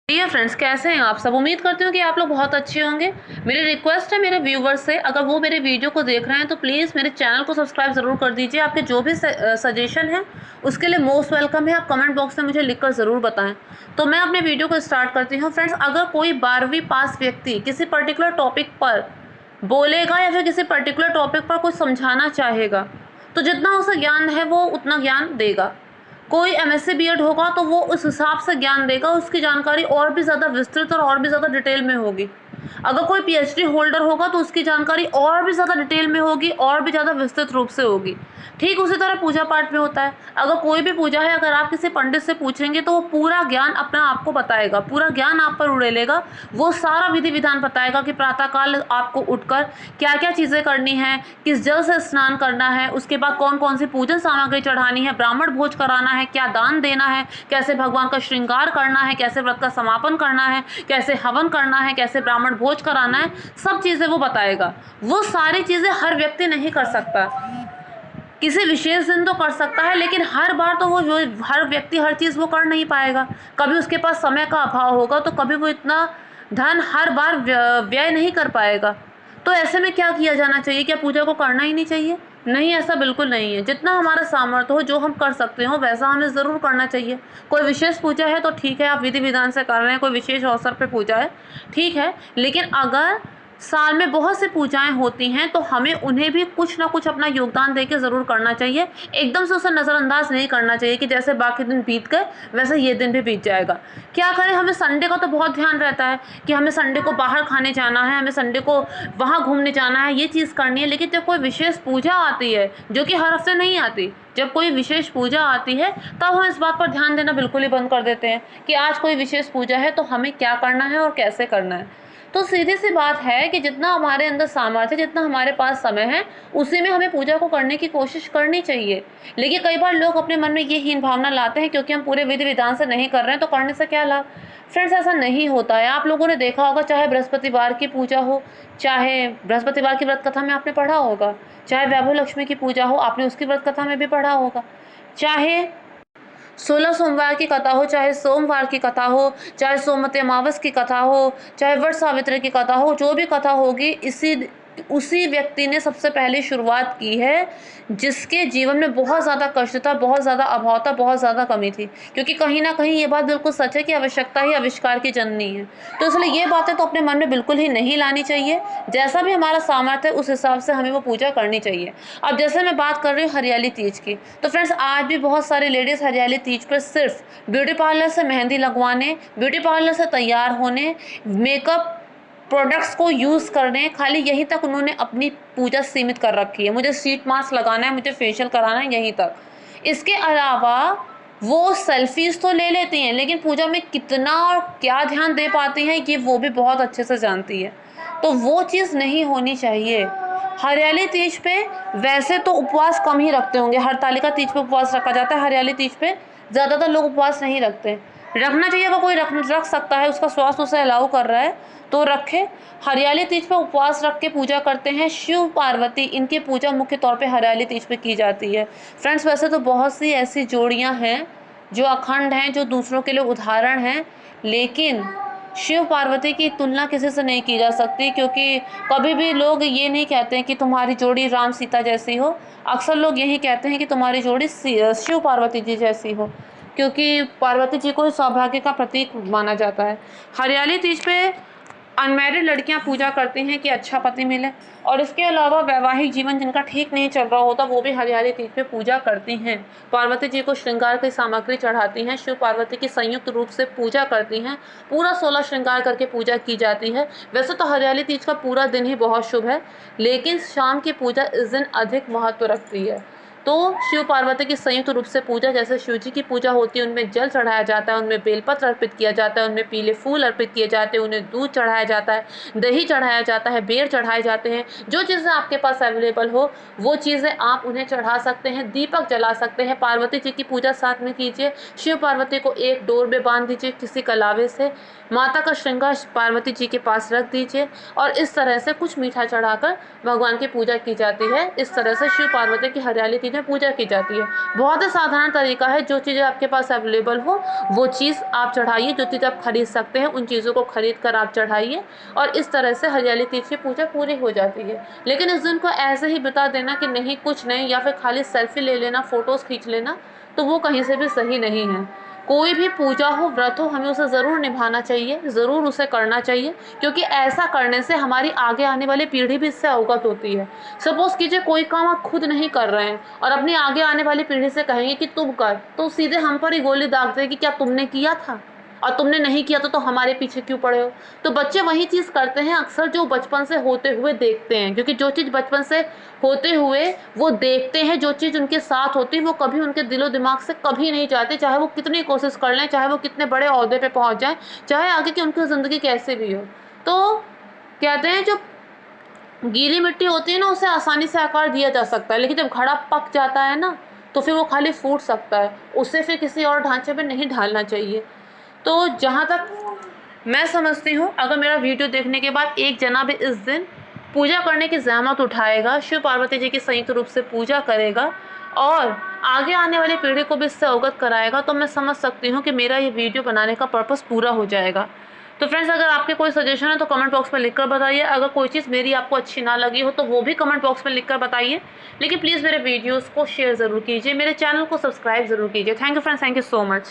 Dear friends, कैसे हैं आप सब। उम्मीद करती हूँ कि आप लोग बहुत अच्छे होंगे। मेरी रिक्वेस्ट है मेरे व्यूवर्स से, अगर वो मेरे वीडियो को देख रहे हैं तो प्लीज़ मेरे चैनल को सब्सक्राइब ज़रूर कर दीजिए। आपके जो भी सजेशन है उसके लिए मोस्ट वेलकम है। आप कमेंट बॉक्स में मुझे लिखकर ज़रूर बताएं। तो मैं अपने वीडियो को स्टार्ट करती हूँ। फ्रेंड्स, अगर कोई 12वीं पास व्यक्ति किसी पर्टिकुलर टॉपिक पर बोलेगा या फिर किसी पर्टिकुलर टॉपिक पर कुछ समझाना चाहेगा तो जितना उसे ज्ञान है वो उतना ज्ञान देगा। कोई एमएससी बीएड होगा तो वो उस हिसाब से ज्ञान देगा, उसकी जानकारी और भी ज़्यादा विस्तृत और भी ज़्यादा डिटेल में होगी। अगर कोई पीएचडी होल्डर होगा तो उसकी जानकारी और भी ज़्यादा डिटेल में होगी और भी ज़्यादा विस्तृत रूप से होगी। ठीक उसी तरह पूजा पाठ में होता है। अगर कोई भी पूजा है, अगर आप किसी पंडित से पूछेंगे तो वो पूरा ज्ञान अपना आपको बताएगा, पूरा ज्ञान आप पर उड़ेलेगा। वो सारा विधि विधान बताएगा कि प्रातःकाल आपको उठकर क्या क्या चीज़ें करनी है, किस जल से स्नान करना है, उसके बाद कौन कौन सी पूजन सामग्री चढ़ानी है, ब्राह्मण भोज कराना है, क्या दान देना है, कैसे भगवान का श्रृंगार करना है, कैसे व्रत का समापन करना है, कैसे हवन करना है, कैसे ब्राह्मण भोज कराना है, सब चीज़ें वो बताएगा। वो सारी चीज़ें हर व्यक्ति नहीं कर सकता। किसी विशेष दिन तो कर सकता है, लेकिन हर बार तो वो हर व्यक्ति हर चीज़ वो कर नहीं पाएगा। कभी उसके पास समय का अभाव होगा तो कभी वो इतना धन हर बार व्यय नहीं कर पाएगा। तो ऐसे में क्या किया जाना चाहिए? क्या पूजा को करना ही नहीं चाहिए? नहीं, ऐसा बिल्कुल नहीं है। जितना हमारा सामर्थ्य हो, जो हम कर सकते हो, वैसा हमें ज़रूर करना चाहिए। कोई विशेष पूजा है तो ठीक है, आप विधि विधान से कर रहे हैं। कोई विशेष अवसर पे पूजा है, ठीक है। लेकिन अगर साल में बहुत सी पूजाएं होती हैं तो हमें उन्हें भी कुछ ना कुछ अपना योगदान देके ज़रूर करना चाहिए। एकदम से उसे नज़रअंदाज नहीं करना चाहिए कि जैसे बाकी दिन बीत गए वैसे ये दिन भी बीत जाएगा। क्या करें, हमें संडे का तो बहुत ध्यान रहता है कि हमें संडे को बाहर खाने जाना है, हमें संडे को वहाँ घूमने जाना है, ये चीज़ करनी है। लेकिन जब कोई विशेष पूजा आती है, जो कि हर हफ्ते नहीं आती, जब कोई विशेष पूजा आती है तब हम इस बात पर ध्यान देना बिल्कुल ही बंद कर देते हैं कि आज कोई विशेष पूजा है तो हमें क्या करना है और कैसे करना है। तो सीधी सी बात है कि जितना हमारे अंदर सामर्थ्य, जितना हमारे पास समय है, उसी में हमें पूजा को करने की कोशिश करनी चाहिए। लेकिन कई बार लोग अपने मन में ये हीन भावना लाते हैं क्योंकि हम पूरे विधि विधान से नहीं कर रहे हैं तो करने से क्या लाभ। फ्रेंड्स, ऐसा नहीं होता है। आप लोगों ने देखा होगा, चाहे बृहस्पतिवार की पूजा हो, चाहे बृहस्पतिवार की व्रत कथा में आपने पढ़ा होगा, चाहे वैभव लक्ष्मी की पूजा हो, आपने उसकी व्रत कथा में भी पढ़ा होगा, चाहे 16 सोमवार की कथा हो, चाहे सोमवार की कथा हो, चाहे सोमवती अमावस की कथा हो, चाहे वट सावित्री की कथा हो, जो भी कथा होगी उसी व्यक्ति ने सबसे पहले शुरुआत की है जिसके जीवन में बहुत ज़्यादा कष्ट था, बहुत ज़्यादा अभाव था, बहुत ज़्यादा कमी थी। क्योंकि कहीं ना कहीं ये बात बिल्कुल सच है कि आवश्यकता ही आविष्कार की जननी है। तो इसलिए ये बातें तो अपने मन में बिल्कुल ही नहीं लानी चाहिए। जैसा भी हमारा सामर्थ्य है उस हिसाब से हमें वो पूजा करनी चाहिए। अब जैसे मैं बात कर रही हूँ हरियाली तीज की, तो फ्रेंड्स आज भी बहुत सारी लेडीज़ हरियाली तीज पर सिर्फ ब्यूटी पार्लर से मेहंदी लगवाने, ब्यूटी पार्लर से तैयार होने, मेकअप प्रोडक्ट्स को यूज़ करने, खाली यहीं तक उन्होंने अपनी पूजा सीमित कर रखी है। मुझे शीट मास्क लगाना है, मुझे फेशियल कराना है, यहीं तक। इसके अलावा वो सेल्फीज़ तो ले लेती हैं, लेकिन पूजा में कितना और क्या ध्यान दे पाती हैं ये वो भी बहुत अच्छे से जानती है। तो वो चीज़ नहीं होनी चाहिए। हरियाली तीज पे वैसे तो उपवास कम ही रखते होंगे, हरतालिका तीज पे उपवास रखा जाता है, हरियाली तीज पे ज़्यादातर लोग उपवास नहीं रखते। रखना चाहिए, अगर कोई रख सकता है, उसका स्वास्थ्य उसे अलाउ कर रहा है तो रखे। हरियाली तीज पे उपवास रख के पूजा करते हैं शिव पार्वती, इनकी पूजा मुख्य तौर पे हरियाली तीज पे की जाती है। फ्रेंड्स, वैसे तो बहुत सी ऐसी जोड़ियां हैं जो अखंड हैं, जो दूसरों के लिए उदाहरण हैं, लेकिन शिव पार्वती की तुलना किसी से नहीं की जा सकती। क्योंकि कभी भी लोग ये नहीं कहते हैं कि तुम्हारी जोड़ी राम सीता जैसी हो, अक्सर लोग यही कहते हैं कि तुम्हारी जोड़ी शिव पार्वती जी जैसी हो, क्योंकि पार्वती जी को सौभाग्य का प्रतीक माना जाता है। हरियाली तीज पे अनमैरिड लड़कियां पूजा करती हैं कि अच्छा पति मिले, और इसके अलावा वैवाहिक जीवन जिनका ठीक नहीं चल रहा होता वो भी हरियाली तीज पे पूजा करती हैं। पार्वती जी को श्रृंगार की सामग्री चढ़ाती हैं, शिव पार्वती की संयुक्त रूप से पूजा करती हैं, पूरा 16 श्रृंगार करके पूजा की जाती है। वैसे तो हरियाली तीज का पूरा दिन ही बहुत शुभ है, लेकिन शाम की पूजा इस दिन अधिक महत्व रखती है। तो शिव पार्वती की संयुक्त रूप से पूजा, जैसे शिव जी की पूजा होती है, उनमें जल चढ़ाया जाता है, उनमें बेलपत्र अर्पित किया जाता है, उनमें पीले फूल अर्पित किए जाते हैं, उन्हें दूध चढ़ाया जाता है, दही चढ़ाया जाता है, बेर चढ़ाए जाते हैं। जो चीज़ें आपके पास अवेलेबल हो वो चीज़ें आप उन्हें चढ़ा सकते हैं। दीपक जला सकते हैं। पार्वती जी की पूजा साथ में कीजिए। शिव पार्वती को एक डोर में बांध दीजिए किसी कलावे से, माता का श्रृंगार पार्वती जी के पास रख दीजिए, और इस तरह से कुछ मीठा चढ़ाकर भगवान की पूजा की जाती है। इस तरह से शिव पार्वती की हरियाली चीज़ में पूजा की जाती है। बहुत ही साधारण तरीका है, जो चीज़ें आपके पास अवेलेबल हो वो चीज़ आप चढ़ाइए, जो चीज़ आप खरीद सकते हैं उन चीज़ों को खरीद कर आप चढ़ाइए, और इस तरह से हरियाली तीज की पूजा पूरी हो जाती है। लेकिन इस दिन को ऐसे ही बिता देना कि नहीं कुछ नहीं, या फिर खाली सेल्फी ले लेना, फ़ोटोज़ खींच लेना, तो वो कहीं से भी सही नहीं है। कोई भी पूजा हो, व्रत हो, हमें उसे ज़रूर निभाना चाहिए, ज़रूर उसे करना चाहिए, क्योंकि ऐसा करने से हमारी आगे आने वाली पीढ़ी भी इससे अवगत होती है। सपोज़ कीजिए कोई काम आप खुद नहीं कर रहे हैं और अपनी आगे आने वाली पीढ़ी से कहेंगे कि तुम कर, तो सीधे हम पर ही गोली दाग देगी कि क्या तुमने किया था, और तुमने नहीं किया तो हमारे पीछे क्यों पड़े हो। तो बच्चे वही चीज़ करते हैं अक्सर जो बचपन से होते हुए देखते हैं, क्योंकि जो चीज़ बचपन से होते हुए वो देखते हैं, जो चीज़ उनके साथ होती है वो कभी उनके दिलो दिमाग से कभी नहीं जाती, चाहे वो कितनी कोशिश कर लें, चाहे वो कितने बड़े ओहदे पे पहुंच जाएं, चाहे आगे की उनकी ज़िंदगी कैसे भी हो। तो कहते हैं जो गीली मिट्टी होती है ना उसे आसानी से आकार दिया जा सकता है, लेकिन जब घड़ा पक जाता है ना तो फिर वो खाली फूट सकता है, उसे फिर किसी और ढांचे में नहीं ढालना चाहिए। तो जहाँ तक मैं समझती हूँ, अगर मेरा वीडियो देखने के बाद एक जना भी इस दिन पूजा करने की ज़हमत उठाएगा, शिव पार्वती जी की संयुक्त रूप से पूजा करेगा और आगे आने वाली पीढ़ी को भी इससे अवगत कराएगा, तो मैं समझ सकती हूँ कि मेरा ये वीडियो बनाने का पर्पस पूरा हो जाएगा। तो फ्रेंड्स, अगर आपके कोई सजेशन है तो कमेंट बॉक्स में लिखकर बताइए। अगर कोई चीज़ मेरी आपको अच्छी ना लगी हो तो वो भी कमेंट बॉक्स में लिखकर बताइए। लेकिन प्लीज़ मेरे वीडियोज़ को शेयर ज़रूर कीजिए, मेरे चैनल को सब्सक्राइब ज़रूर कीजिए। Thank you friends, thank you so much.